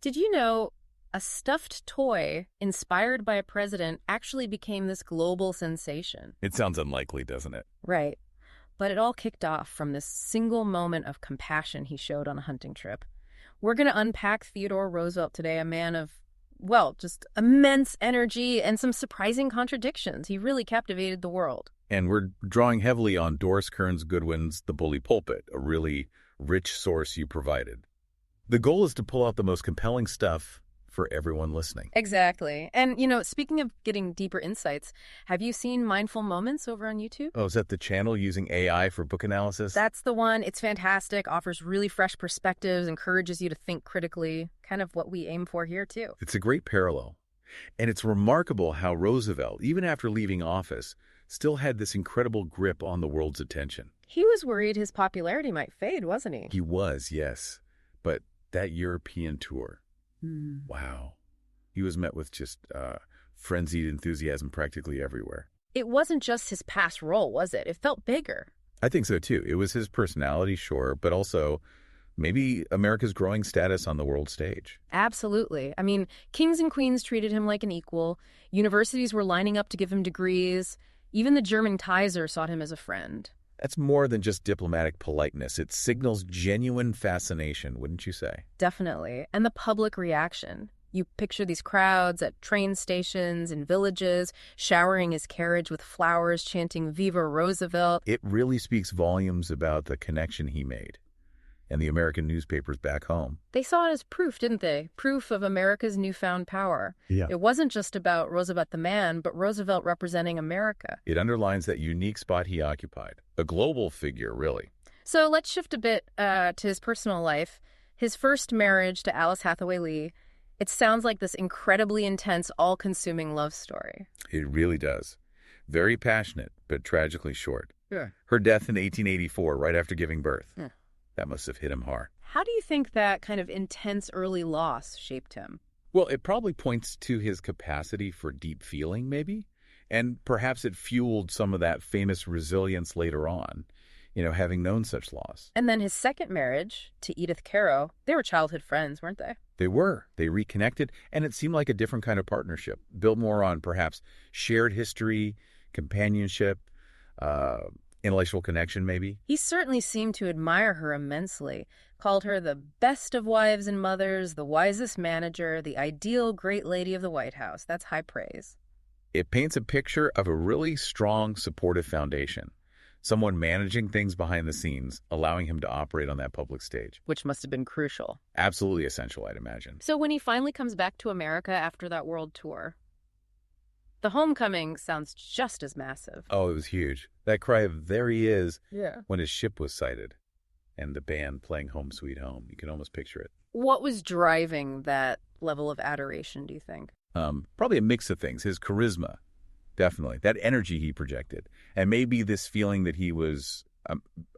Did you know a stuffed toy inspired by a president actually became this global sensation? It sounds unlikely, doesn't it? Right. But it all kicked off from this single moment of compassion he showed on a hunting trip. We're going to unpack Theodore Roosevelt today, a man of, well, just immense energy and some surprising contradictions. He really captivated the world. And we're drawing heavily on Doris Kearns Goodwin's The Bully Pulpit, a really rich source you provided. The goal is to pull out the most compelling stuff for everyone listening. Exactly. And, speaking of getting deeper insights, have you seen Mindful Moments over on YouTube? Oh, is that the channel using AI for book analysis? That's the one. It's fantastic, offers really fresh perspectives, encourages you to think critically, kind of what we aim for here, too. It's a great parallel. And it's remarkable how Roosevelt, even after leaving office, still had this incredible grip on the world's attention. He was worried his popularity might fade, wasn't he? He was, yes. But that European tour, wow. He was met with just frenzied enthusiasm practically everywhere. It wasn't just his past role, was it? It felt bigger. I think so, too. It was his personality, sure, but also maybe America's growing status on the world stage. Absolutely. I mean, kings and queens treated him like an equal. Universities were lining up to give him degrees. Even the German Kaiser sought him as a friend. That's more than just diplomatic politeness. It signals genuine fascination, wouldn't you say? Definitely. And the public reaction. You picture these crowds at train stations, in villages, showering his carriage with flowers, chanting Viva Roosevelt. It really speaks volumes about the connection he made and the American newspapers back home. They saw it as proof, didn't they? Proof of America's newfound power. Yeah. It wasn't just about Roosevelt the man, but Roosevelt representing America. It underlines that unique spot he occupied. A global figure, really. So let's shift a bit to his personal life. His first marriage to Alice Hathaway Lee. It sounds like this incredibly intense, all-consuming love story. It really does. Very passionate, but tragically short. Yeah. Her death in 1884, right after giving birth. Yeah. That must have hit him hard. How do you think that kind of intense early loss shaped him? Well, it probably points to his capacity for deep feeling, maybe. And perhaps it fueled some of that famous resilience later on, having known such loss. And then his second marriage to Edith Caro, they were childhood friends, weren't they? They were. They reconnected, and it seemed like a different kind of partnership, built more on perhaps shared history, companionship, intellectual connection, maybe. He certainly seemed to admire her immensely, called her the best of wives and mothers, the wisest manager, the ideal great lady of the White House. That's high praise. It paints a picture of a really strong, supportive foundation. Someone managing things behind the scenes, allowing him to operate on that public stage. Which must have been crucial. Absolutely essential, I'd imagine. So when he finally comes back to America after that world tour, the homecoming sounds just as massive. Oh, it was huge. That cry of "there he is" Yeah. when his ship was sighted and the band playing Home Sweet Home. You can almost picture it. What was driving that level of adoration, do you think? Probably a mix of things. His charisma, definitely. That energy he projected. And maybe this feeling that he was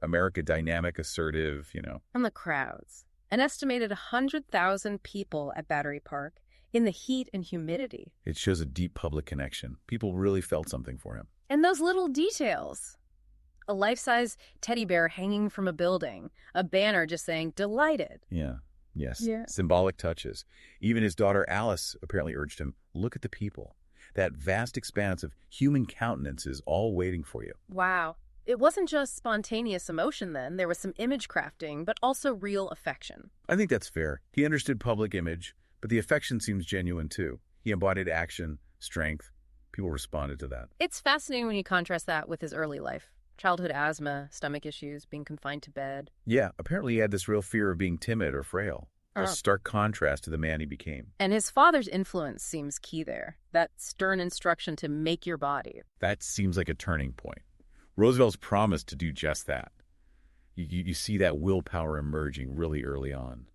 America dynamic, assertive, And the crowds. An estimated 100,000 people at Battery Park. In the heat and humidity. It shows a deep public connection. People really felt something for him. And those little details. A life-size teddy bear hanging from a building. A banner just saying, delighted. Yeah. Yes. Yeah. Symbolic touches. Even his daughter Alice apparently urged him, look at the people. That vast expanse of human countenances all waiting for you. Wow. It wasn't just spontaneous emotion then. There was some image crafting, but also real affection. I think that's fair. He understood public image. But the affection seems genuine, too. He embodied action, strength. People responded to that. It's fascinating when you contrast that with his early life. Childhood asthma, stomach issues, being confined to bed. Yeah, apparently he had this real fear of being timid or frail. A stark contrast to the man he became. And his father's influence seems key there. That stern instruction to make your body. That seems like a turning point. Roosevelt's promised to do just that. You see that willpower emerging really early on.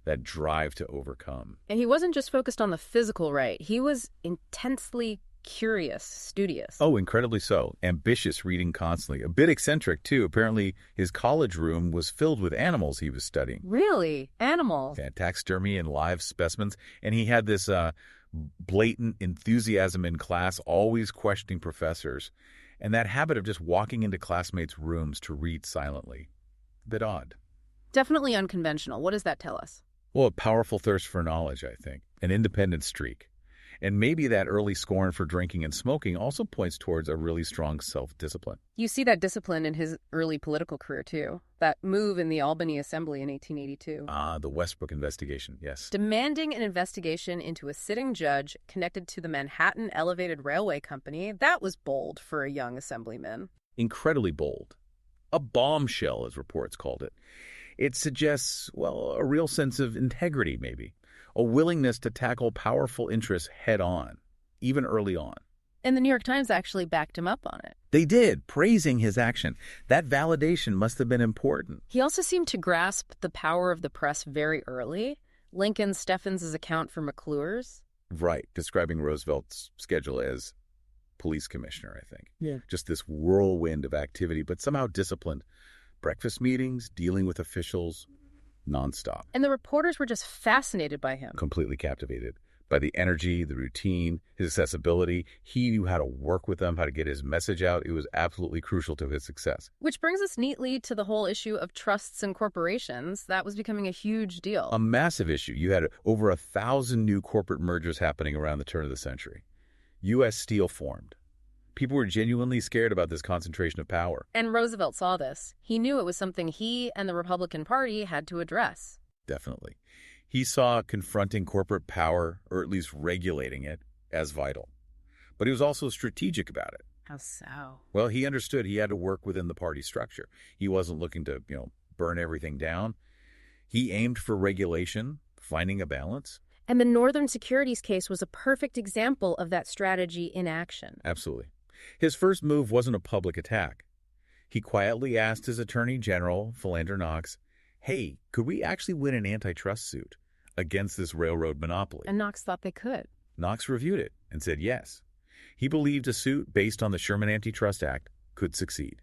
That drive to overcome. And he wasn't just focused on the physical right. He was intensely curious, studious. Oh, incredibly so. Ambitious, reading constantly. A bit eccentric, too. Apparently, his college room was filled with animals he was studying. Really? Animals? Yeah, taxidermy and live specimens. And he had this blatant enthusiasm in class, always questioning professors. And that habit of just walking into classmates' rooms to read silently. A bit odd. Definitely unconventional. What does that tell us? Well, a powerful thirst for knowledge, I think, an independent streak. And maybe that early scorn for drinking and smoking also points towards a really strong self-discipline. You see that discipline in his early political career, too. That move in the Albany Assembly in 1882. The Westbrook investigation, yes. Demanding an investigation into a sitting judge connected to the Manhattan Elevated Railway Company, that was bold for a young assemblyman. Incredibly bold. A bombshell, as reports called it. It suggests, well, a real sense of integrity, maybe. A willingness to tackle powerful interests head-on, even early on. And the New York Times actually backed him up on it. They did, praising his action. That validation must have been important. He also seemed to grasp the power of the press very early. Lincoln Steffens' account for McClure's. Right, describing Roosevelt's schedule as police commissioner, I think. Yeah. Just this whirlwind of activity, but somehow disciplined. Breakfast meetings, dealing with officials, nonstop. And the reporters were just fascinated by him. Completely captivated by the energy, the routine, his accessibility. He knew how to work with them, how to get his message out. It was absolutely crucial to his success. Which brings us neatly to the whole issue of trusts and corporations. That was becoming a huge deal. A massive issue. You had over 1,000 new corporate mergers happening around the turn of the century. U.S. Steel formed. People were genuinely scared about this concentration of power. And Roosevelt saw this. He knew it was something he and the Republican Party had to address. Definitely. He saw confronting corporate power, or at least regulating it, as vital. But he was also strategic about it. How so? Well, he understood he had to work within the party structure. He wasn't looking to, burn everything down. He aimed for regulation, finding a balance. And the Northern Securities case was a perfect example of that strategy in action. Absolutely. His first move wasn't a public attack. He quietly asked his Attorney General, Philander Knox, hey, could we actually win an antitrust suit against this railroad monopoly? And Knox thought they could. Knox reviewed it and said yes. He believed a suit based on the Sherman Antitrust Act could succeed.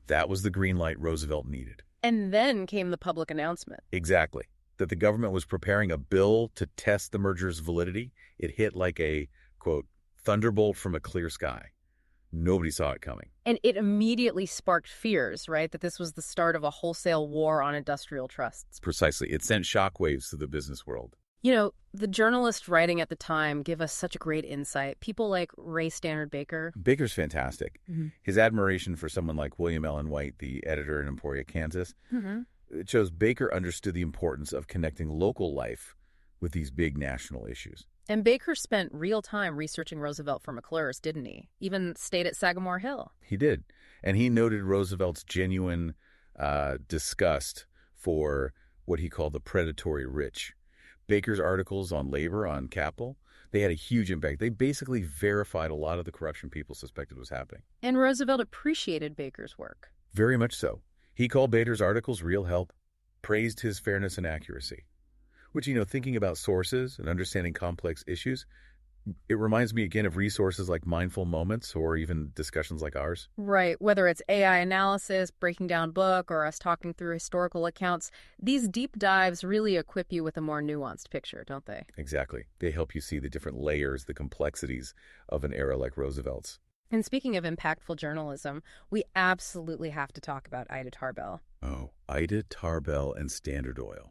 That was the green light Roosevelt needed. And then came the public announcement. Exactly. That the government was preparing a bill to test the merger's validity. It hit like a, quote, thunderbolt from a clear sky. Nobody saw it coming. And it immediately sparked fears, right? That this was the start of a wholesale war on industrial trusts. Precisely. It sent shockwaves to the business world. The journalists writing at the time give us such a great insight. People like Ray Stannard Baker. Baker's fantastic. Mm-hmm. His admiration for someone like William Allen White, the editor in Emporia, Kansas, it shows Baker understood the importance of connecting local life with these big national issues. And Baker spent real time researching Roosevelt for McClure's, didn't he? Even stayed at Sagamore Hill. He did. And he noted Roosevelt's genuine disgust for what he called the predatory rich. Baker's articles on labor, on capital, they had a huge impact. They basically verified a lot of the corruption people suspected was happening. And Roosevelt appreciated Baker's work. Very much so. He called Baker's articles real help, praised his fairness and accuracy. Which, thinking about sources and understanding complex issues, it reminds me again of resources like Mindful Moments or even discussions like ours. Right. Whether it's AI analysis, breaking down book, or us talking through historical accounts, these deep dives really equip you with a more nuanced picture, don't they? Exactly. They help you see the different layers, the complexities of an era like Roosevelt's. And speaking of impactful journalism, we absolutely have to talk about Ida Tarbell. Oh, Ida Tarbell and Standard Oil.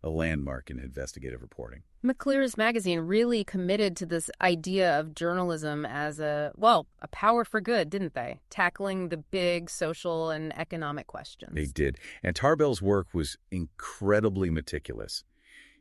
A landmark in investigative reporting. McClure's magazine really committed to this idea of journalism as a power for good, didn't they? Tackling the big social and economic questions. They did. And Tarbell's work was incredibly meticulous.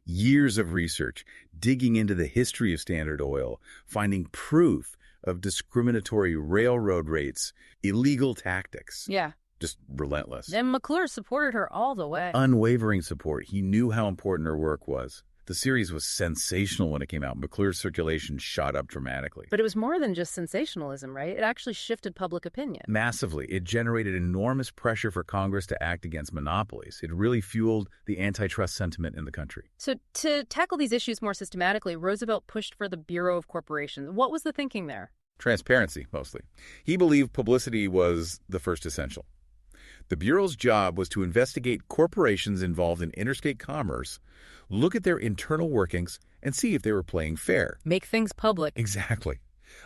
Years of research, digging into the history of Standard Oil, finding proof of discriminatory railroad rates, illegal tactics. Yeah. Just relentless. And McClure supported her all the way. Unwavering support. He knew how important her work was. The series was sensational when it came out. McClure's circulation shot up dramatically. But it was more than just sensationalism, right? It actually shifted public opinion. Massively. It generated enormous pressure for Congress to act against monopolies. It really fueled the antitrust sentiment in the country. So to tackle these issues more systematically, Roosevelt pushed for the Bureau of Corporations. What was the thinking there? Transparency, mostly. He believed publicity was the first essential. The Bureau's job was to investigate corporations involved in interstate commerce, look at their internal workings, and see if they were playing fair. Make things public. Exactly.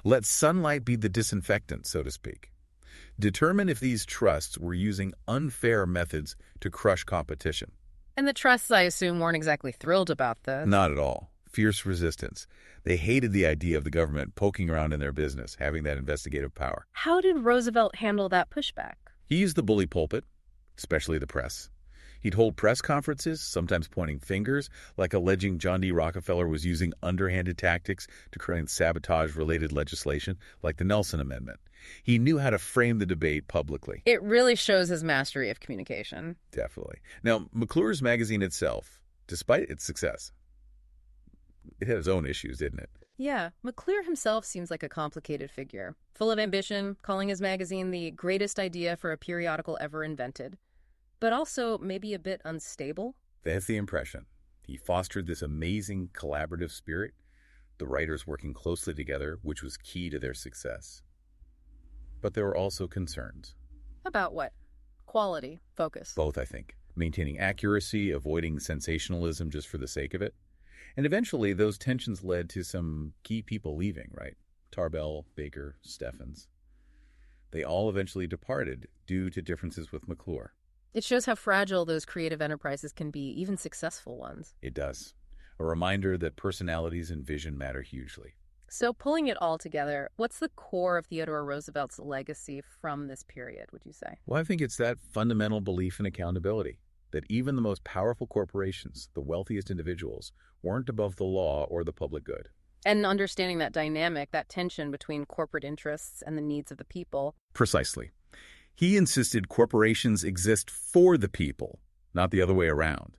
Let sunlight be the disinfectant, so to speak. Determine if these trusts were using unfair methods to crush competition. And the trusts, I assume, weren't exactly thrilled about this. Not at all. Fierce resistance. They hated the idea of the government poking around in their business, having that investigative power. How did Roosevelt handle that pushback? He used the bully pulpit, especially the press. He'd hold press conferences, sometimes pointing fingers, like alleging John D. Rockefeller was using underhanded tactics to create sabotage-related legislation, like the Nelson Amendment. He knew how to frame the debate publicly. It really shows his mastery of communication. Definitely. Now, McClure's magazine itself, despite its success, it had its own issues, didn't it? Yeah, McClure himself seems like a complicated figure, full of ambition, calling his magazine the greatest idea for a periodical ever invented, but also maybe a bit unstable. That's the impression. He fostered this amazing collaborative spirit, the writers working closely together, which was key to their success. But there were also concerns. About what? Quality, focus. Both, I think. Maintaining accuracy, avoiding sensationalism just for the sake of it. And eventually, those tensions led to some key people leaving, right? Tarbell, Baker, Steffens. They all eventually departed due to differences with McClure. It shows how fragile those creative enterprises can be, even successful ones. It does. A reminder that personalities and vision matter hugely. So pulling it all together, what's the core of Theodore Roosevelt's legacy from this period, would you say? Well, I think it's that fundamental belief in accountability, that even the most powerful corporations, the wealthiest individuals, weren't above the law or the public good. And understanding that dynamic, that tension between corporate interests and the needs of the people. Precisely. He insisted corporations exist for the people, not the other way around.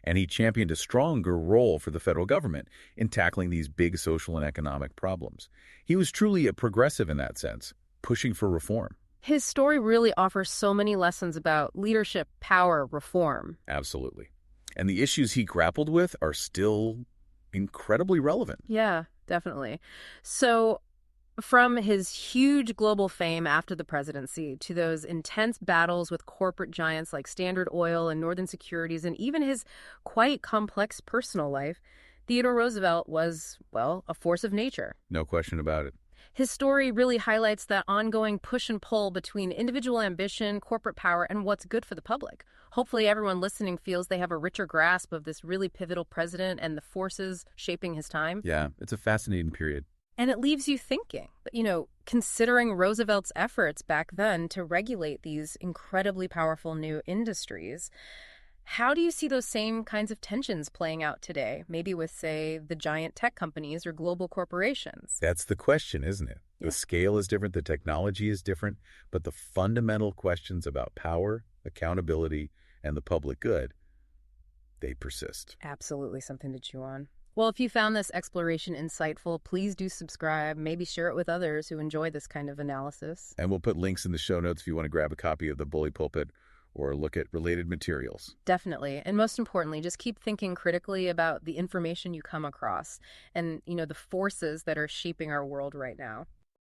And he championed a stronger role for the federal government in tackling these big social and economic problems. He was truly a progressive in that sense, pushing for reform. His story really offers so many lessons about leadership, power, reform. Absolutely. And the issues he grappled with are still incredibly relevant. Yeah, definitely. So from his huge global fame after the presidency to those intense battles with corporate giants like Standard Oil and Northern Securities, and even his quite complex personal life, Theodore Roosevelt was, well, a force of nature. No question about it. His story really highlights that ongoing push and pull between individual ambition, corporate power, and what's good for the public. Hopefully everyone listening feels they have a richer grasp of this really pivotal president and the forces shaping his time. Yeah, it's a fascinating period. And it leaves you thinking, considering Roosevelt's efforts back then to regulate these incredibly powerful new industries, how do you see those same kinds of tensions playing out today, maybe with, say, the giant tech companies or global corporations? That's the question, isn't it? Yeah. The scale is different, the technology is different, but the fundamental questions about power, accountability, and the public good, they persist. Absolutely something to chew on. Well, if you found this exploration insightful, please do subscribe, maybe share it with others who enjoy this kind of analysis. And we'll put links in the show notes if you want to grab a copy of the Bully Pulpit or look at related materials. Definitely. And most importantly, just keep thinking critically about the information you come across and, the forces that are shaping our world right now.